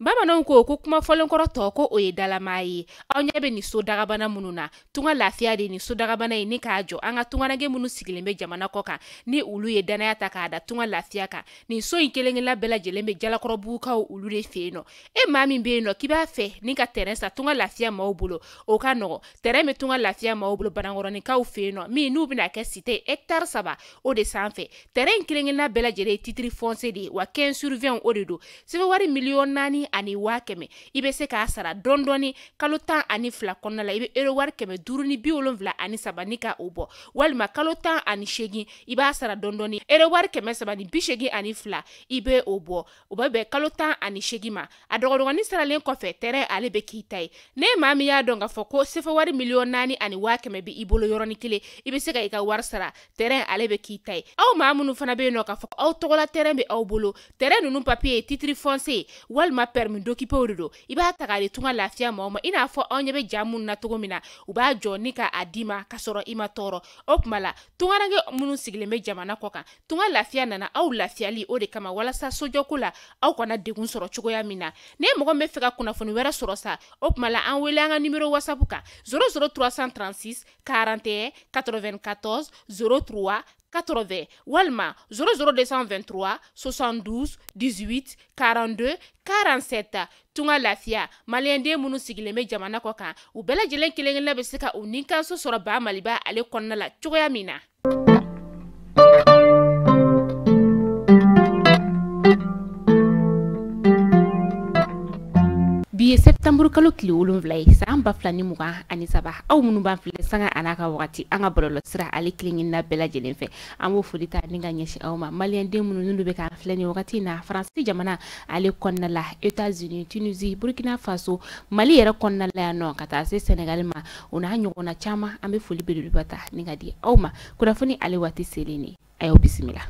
Bamananw ko kuma fɔlenkɔrɔ tɔ ko o ye dalama ye. Aw ɲɛ bɛ ni so dagabana minnu na, tunga lafiya de ni so dagabana ye ni k'a jɔ an ka tunganage minnu sigilen bɛ jamana kɔ kan ni olu ye danaya ta k'a da tunga lafiya kan. Nin so in kelen-kelenna bɛɛ lajɛlen bɛ jalakɔrɔbugukaw olu de fɛ yen nɔ. Maa min bɛ yen nɔ k'i b'a fɛ ni ka terrain sa tunga lafiya maaw bolo o ka nɔgɔ. Terrain bɛ tunga lafiya maaw bolo Banankɔrɔnikaw fɛ yen nɔ min n'u bɛna kɛ cité hectare 3 o de sanfɛ. Terrain kelen-kelenna bɛɛ lajɛlen ye titre foncier de ye wa 15/20 o de don. Sɛbɛn wari miliyɔn 4 ani 500,000 i bɛ se k'a sara dɔɔni kalo 12 kɔnɔna la i bɛ euro wari 573 ni ka o bɔ walima kalo 18 i b'a sara dɔɔni euro wari 382 i bɛ o bɔ o bɛ bɛn kalo 18 ma a dɔgɔdɔgɔnin saralen kɔfɛ terrain ale bɛ k'i ta ye ne maa min y'a dɔn k'a fɔ ko sɛbɛn wari miliyɔn 4 ani 500,000 bɛ i bolo yɔrɔnin kelen i bɛ se ka i ka wari sara terrain ale bɛ k'i ta ye aw maa minnu fana bɛ yen nɔ k'a fɔ aw tɔgɔla terrain bɛ aw bolo terrain ninnu papier ye titre foncier walima permis d'occuper o de don i b'a ta k'a di tunga lafiya maaw ma i n'a fɔ aw ɲɛ bɛ ja minnu na cogo min na u b'a jɔ ni ka a d'i ma ka sɔrɔ i ma tɔɔrɔ o tuma la tunganage minnu sigilen bɛ jamana kɔ kan tunga lafiya nana aw lafiyali o de kama walasa sojɔko la aw kana degun sɔrɔ cogoya min na ne mɔgɔ min bɛ fɛ ka kunnafoni wɛrɛ sɔrɔ sa o tuma la an wele an ka numéro whatsapp kan 00336 41 94 03 80 walima 00223 72 18 42 47 tunga lafiya maliyɛnden minnu sigilen bɛ jamana kɔ kan u bɛɛ lajɛlen kelen-kelenna bɛ se ka u ni kanso sɔrɔ ba maliba ale kɔnɔna la cogoya min na. Bi ye septembre kalo tile 7 ye san 2023 aw minnu b'an filɛ sanga an'a ka wagati an ka bɔlɔlɔ sira ale kelen-kelenna bɛɛ lajɛlen fɛ an b'o foli ta ni ka ɲɛsin aw ma maliyɛnden minnu n'olu bɛ k'an filɛ nin wagati in na Faransi jamana ale kɔnɔna la États-Unis Tunisie Burkina Faso Mali yɛrɛ kɔnɔna la yan nɔ ka taa se Sénégal ma o n'a ɲɔgɔnna caman an bɛ foli belebeleba ta ni ka di aw ma kunnafoni ale waati selen ne a y'aw bisimila.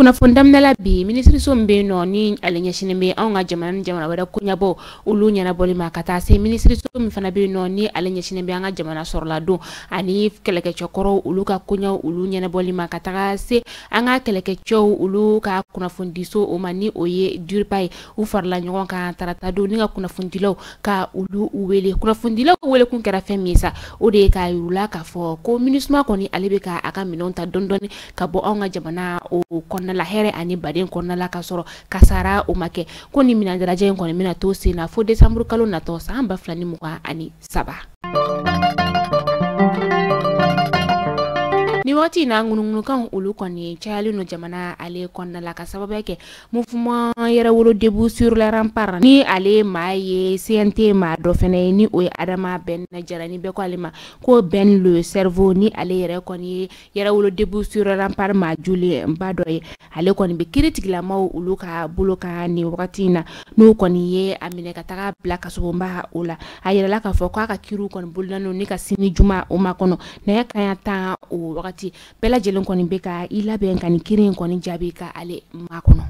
Kunnafoni daminɛla bi minisiriso min bɛ yen nɔ ni ale ɲɛsinnen bɛ anw ka jamana ni jamana wɛrɛ koɲɛbɔ olu ɲɛnabɔli ma ka taa se minisiriso min fana bɛ yen nɔ ni ale ɲɛsinnen bɛ an ka jamana sɔrɔla don ani kɛlɛkɛcɛkɔrɔw olu ka koɲɛw olu ɲɛnabɔli ma ka taga se an ka kɛlɛkɛcɛw olu ka kunnafonidiso o ma ni o ye DURPA ye u farala ɲɔgɔn kan tarata don ni ka kunnafonidilaw ka olu wele kunnafonidilaw wele kun kɛra fɛn min sa o de ye k'a yirula k'a fɔ ko MINUSMA kɔni ale bɛ ka a ka minɛnw ta dɔɔni ka bɔ anw ka jamana o kɔnɔna la hɛrɛ ani baden kɔnɔna la ka sɔrɔ kasara o ma kɛ ko ni minɛndarajɛ in kɔni bɛna to sen na fo décembre kalo natɔ san 2023. Ni waati na ŋunuŋunukan olu kɔni cayalen no jamana ale kɔnɔna la ka sababu kɛ mouvement yɛrɛwolo debout sur les remparts ni ale maa ye CNT maa dɔ fɛnɛ ye ni o ye Adama Ben Jarani bɛɛ ko ale ma ko Ben le cerveau ni ale yɛrɛ kɔni ye yɛrɛwolo debout sur les remparts maa julen ba dɔ ye ale kɔni bɛ kiiritigilamaw olu ka bolo kan ni wagati in na n'u kɔni ye a minɛ ka taga bila kasobonba o la a yɛrɛla k'a fɔ k'a ka kiiriw kɔni bololano ni ka sini juma o ma kɔnɔ nɛgɛ kanɲɛ 10 o wagati bɛɛ lajɛlen kɔni bɛ ka i labɛn ka nin kiiri in kɔni jaabi ka ale makɔnɔ.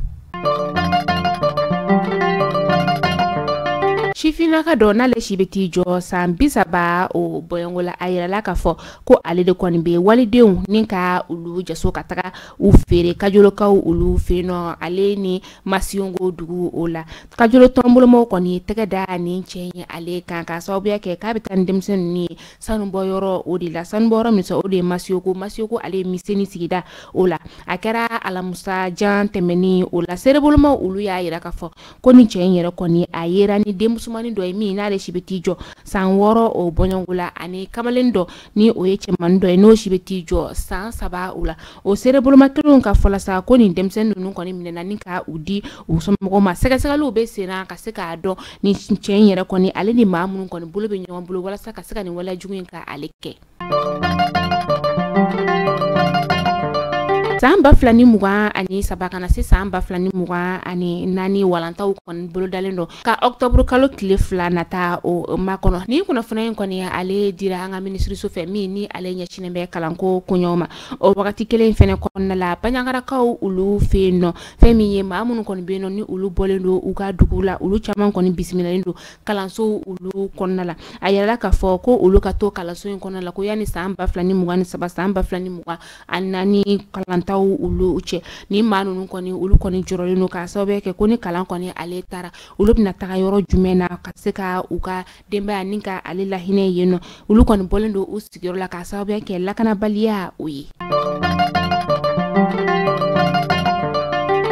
Sifinaka dɔ n'ale si bɛ t'i jɔ san 30 o bɔyɔngo la a yirala k'a fɔ ko ale de kɔni bɛ walidenw ni ka olu jaso ka taga u feere kajolokaw olu fɛ nɔ ale ni Masiyongo dugu o la kajolo tɔnbolomaw kɔni tɛgɛ da ni cɛ ye ale kan ka sababuya kɛ k'a bɛ taa ni denmisɛnnin ni sanubɔyɔrɔ o de la sanubɔyɔrɔ min o de ye Masiyongo ale ye miseni sigida o la a kɛra alamusa jan tɛmɛni o la serebolomaw olu y'a yira k'a fɔ ko ni cɛ in yɛrɛ kɔni a yera ni denmusomani dɔ ye min n'ale si bɛ t'i jɔ san 6 o bɔɲɔngo la ani kamalen dɔ ni o ye cɛmani dɔ ye n'o si bɛ t'i jɔ san 3 o la o sereboloma kelenw ka fɔla sa ko nin denmisɛnnin ninnu kɔni minɛna ni ka u di u somɔgɔw ma sɛgɛsɛgɛliw bɛ sen na ka se k'a dɔn ni cɛ in yɛrɛ kɔni ale ni maa minnu kɔni bolo bɛ ɲɔgɔn bolo walasa ka se ka nin waleyajugu in ka ale kɛ. san 2020 ani saba kana se san 2020 ani nani walantaw kon bolo dalen do ka octobre kalo kile fila nata o makono ni kuna funa en koni ale dira anga ministre so fe mi ni ale nya chinembe kalanko kunyoma o wakati kele fene kon la panyangara kaw ulu feno femi ye mamun kon beno ni ulu bolendo uga dugula ulu chaman kon bismillah ndo kalanso ulu kon la ayala ka fo ko ulu ka to kalanso kon la ko yani san 2020 saba san 2020 anani kalantaw ulu uche ni manu nun koni ulu koni joroli no ka sabe ke koni kalan koni ale tara ulu bina taga yoro jumena ka seka uka demba ninka ale la hine yeno ulu koni bolendo usigiro la ka sabe ke la kana balia uyi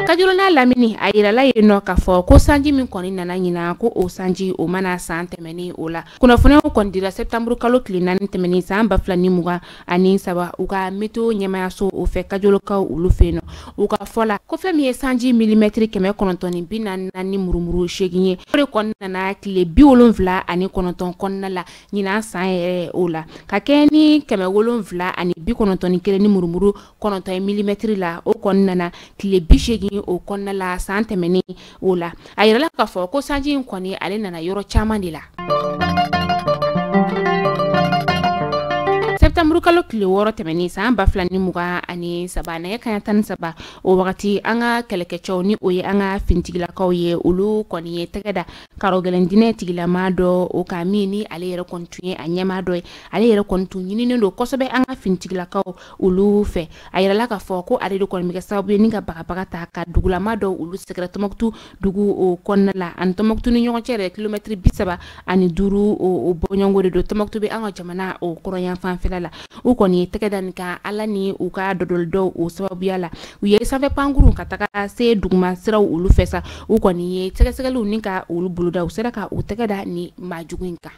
kajulona lamini ayira la yeno ka fo ko sanji min koni nana nyina ko o sanji o mana san temeni ola kuna fune ko dira septembre kalo klina temeni san bafla ni muga ani saba uga meto nyama so o fe kajulo ka ulu feno uga fola ko fe mi sanji milimetri keme konontoni binan nani murumuru sheginye ore kon nana kile biolonvla ani kononton konna la nyina san ola ka keni keme wolonvla ani bi konontoni kele ni murumuru kononton milimetri la o kon nana kile bi sheginye o konna la san temeni ola ayira la ka fo ko sanji koni ale nana yoro chama de la septembre kalo kile woro temeni san bafla ni muga ani saba na yakanya tan saba o wakati anga keleke chawni o ye anga fintigila kaw ye ulu koni ye tegeda karo gelendine tigila mado o kamini ale yere kontunye anyama do ale yere kontu nyini ndo kosobe anga fintigila kaw ulu fe ayira la ka fo ko ale do kon mi sabu ni ga baka ta ka dugula mado ulu secret moktu dugu o konna la an tomoktu ni nyongo chere kilometre bisaba ani duru o bonyongo do tomoktu be anga jamana o koroyan fan la u koni tegedan ka ala ni u ka dodol do o sababu yala u ye sanfɛ pangurun ka taga se duguma siraw ulu fɛsa u koni ye sɛgɛsɛgɛliw ni ka ulu buluda u sera ka u tɛgɛda ni majugu kan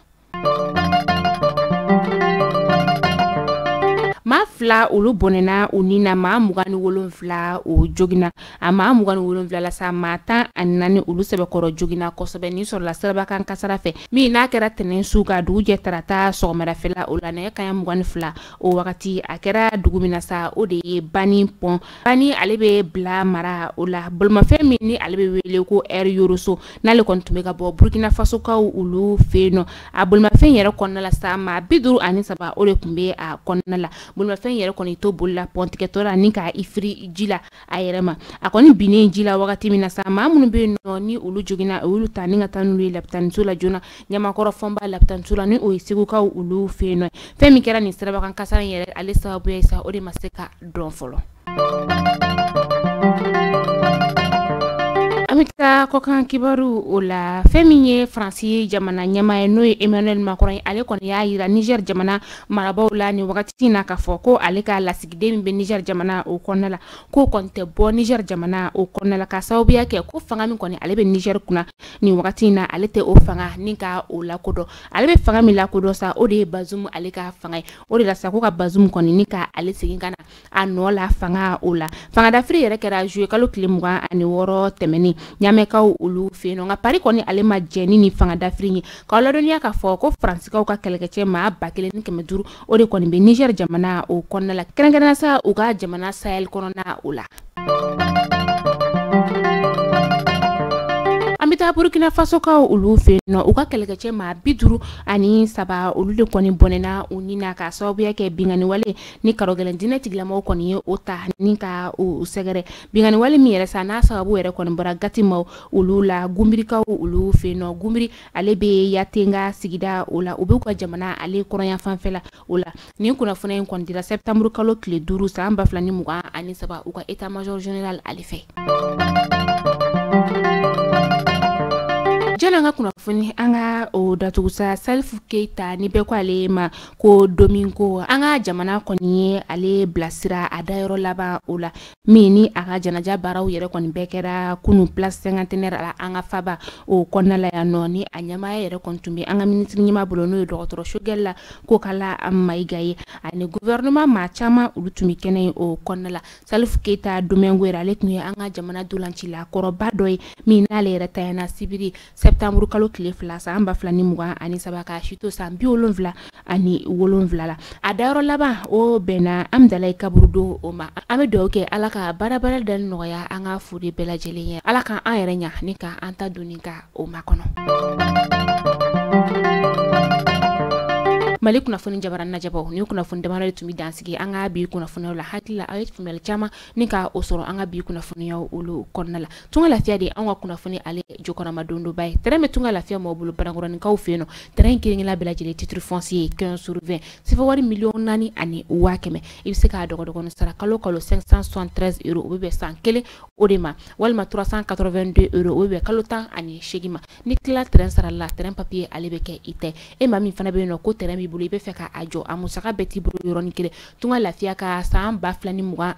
ma fla ulu bonena unina ma mugani wolonfla o jogina ama mugani wolonfla la sa mata anani ulu sebe koro jogina kosobe ni sur la serba kan kasara fe mi na kera tenen suka duje tarata so mara fela ulane kaya mugani fla o wakati akera dugumina sa o de bani pon bani alebe bla mara ula bulma fe mi ni alebe wele ko yoroso na le kontume ga bo Burkina Faso ka ulu feno a bulma fe yere konna la sa ma biduru ani saba o le kumbe a konna la bulma fen yere koni to bolla pontiketora ni ka ifri jila ayerema akoni bine jila wakati mina sa mamunu be no ni ulu jogina ulu taninga tanulu laptan sula jona nyama koro fomba laptan sula ni o isigu ka ulu feno femi kera ni seraba kan kasara yere ale sababu ya isa ode maseka don folo amita kokan kibaru ola feminye franci jamana nyama no Emmanuel Macron ale kon ya yira Niger jamana marabaw la ni wakati na ka fo ko ale ka la sigide min be Niger jamana o konnala ko konte bo Niger jamana o konnala ka sababu yake ko fanga min koni ale be Niger kuna ni wakati na ale te o fanga ni ka o la kodo ale be fanga mi la kodo sa o de Bazoum ale ka fanga o de la sa ko ka Bazoum koni ni ka ale sigin kana anola fanga o la fanga d'Afrique yere kera jouer kalo klimuga ani woro temeni nyame ka ulu feno nga pari koni ale ma jeni ni fanga d'Afrique ka la donia ka fo ko France ka kelekece ma bakele ni kemeduru o de koni be Niger jamana o konna la kenengena sa o ga jamana Sahel korona ula ambita Burkina Faso ka ulu feno uka kelekece ma biduru ani saba ulu de koni bonena unina ka sababu yake bingani wale ni karogelen dineti glamo koni ota ni ka u segere bingani wale mi yere sana sababu yere koni bora gati ma ulu la gumbiri ka ulu feno gumbiri alebe yatenga sigida ula ubu ka jamana ale koronya fanfela ula ni kuna funa en kon dira septembre kalo kile duru sa amba flani muga ani saba uka état major général ale fe jana nga kuna funi anga o datugusa Salif Keita ni be ko ale ma ko Domingo anga jamana koni ale blasira adayro laba ola mini aga janaja baraw yere koni bekera kunu place 50 ala anga faba o konala ya noni anyama yere kontumbi anga ministre nyima bolono docteur Shogella ko kala amaigaye ani gouvernement ma chama ulutumi kene o konala Salif Keita Domingo era lekni anga jamana dulanci la koroba doy mina le retayana sibiri septembre sanburu kalo tile fila san ba fila ni mugan ani saba ka shito san 70 ani 7 la a dayɔrɔ laban o bɛnna Amdalayi kaburu don o ma an bɛ dugawu kɛ ala ka baara dali nɔgɔya an ka foli bɛɛ lajɛlen ye ala ka an yɛrɛ ɲa ni ka an ta donni ka o ma kɔnɔ. Mali kunnafoni jabara najabɔ ni kunnafoni damadɔ de tun bɛ dansigi an ka bi kunnafoniyaw la hakili la a ye faamuyali caman ni ka o sɔrɔ an ka bi kunnafoniyaw olu kɔnɔna la tunga lafiya de an ka kunnafoni ale jɔkɔrɔma don dɔ ba ye tɛrɛn bɛ tunga lafiya mɔgɔw bolo banakɔrɔnikaw fɛ yen nɔ tɛrɛn kelen-kelen bɛɛ lajɛlen titre foncier 15/20 sifa wari miliyɔn 4 ani 500 i bɛ se k'a dɔgɔdɔgɔnin sara kalo 573 € o bɛ bɛn san 1 o de ma walima 382 € o bɛ bɛn kalo 18 ma ni tila tɛrɛn sara la tɛrɛn papier ale bɛ kɛ i tɛ e maa min fana bɛ yen nɔ ko tɛrɛn b'i bolo i bɛ fɛ ka a jɔ a musaka bɛɛ t'i bolo yɔrɔnin kelen tunga lafiya ka san 2024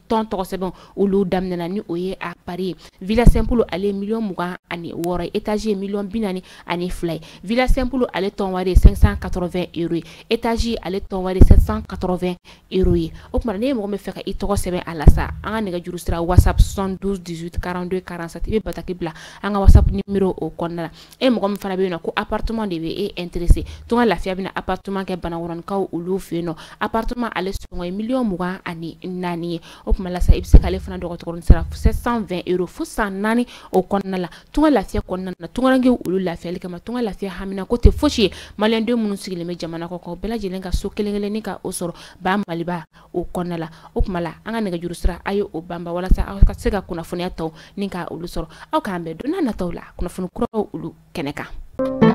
tɔn tɔgɔ sɛbɛn olu daminɛna ni o ye a pari ye villa simple ale miliyɔn 26 étage ye miliyɔn 42 ye villa simple ale tɔn wari ye 580 € ye étage ale tɔn wari 780 € ye o tuma ne ye mɔgɔ min fɛ ka i tɔgɔ sɛbɛn a la sa an ka nɛgɛjuru sira whatsapp 72 18 42 47 i bɛ bataki bila an ka whatsapp numéro o kɔnɔna la e mɔgɔ min fana bɛ yen nɔ ko appartement de bɛ e intéressé tunga lafiya bɛna appartement kɛ banakɔrɔnikaw olu fɛ yen nɔ appartement ale sɔngɔ ye miliyɔn 24 ye o tuma la sa i bɛ se k'ale fana dɔgɔtɔrɔnin sara 720 € fo san 4 o kɔnɔna la tunga lafiya kɔnɔna na tungarankew olu lafiyali kama tunga lafiya hamina ko tɛ fosi ye maliyɛndenw minnu sigilen bɛ jamana kɔ kan bɛɛ lajɛlen ka so kelen-kelen ni ka o sɔrɔ ba maliba o kɔnɔna la o tuma la an ka nɛgɛjuru sira a ye o banba walasa aw ka se ka kunnafoniya taw ni ka olu sɔrɔ aw k'an bɛn don n'a nataw la kunnafoni kuraw olu kɛnɛ kan.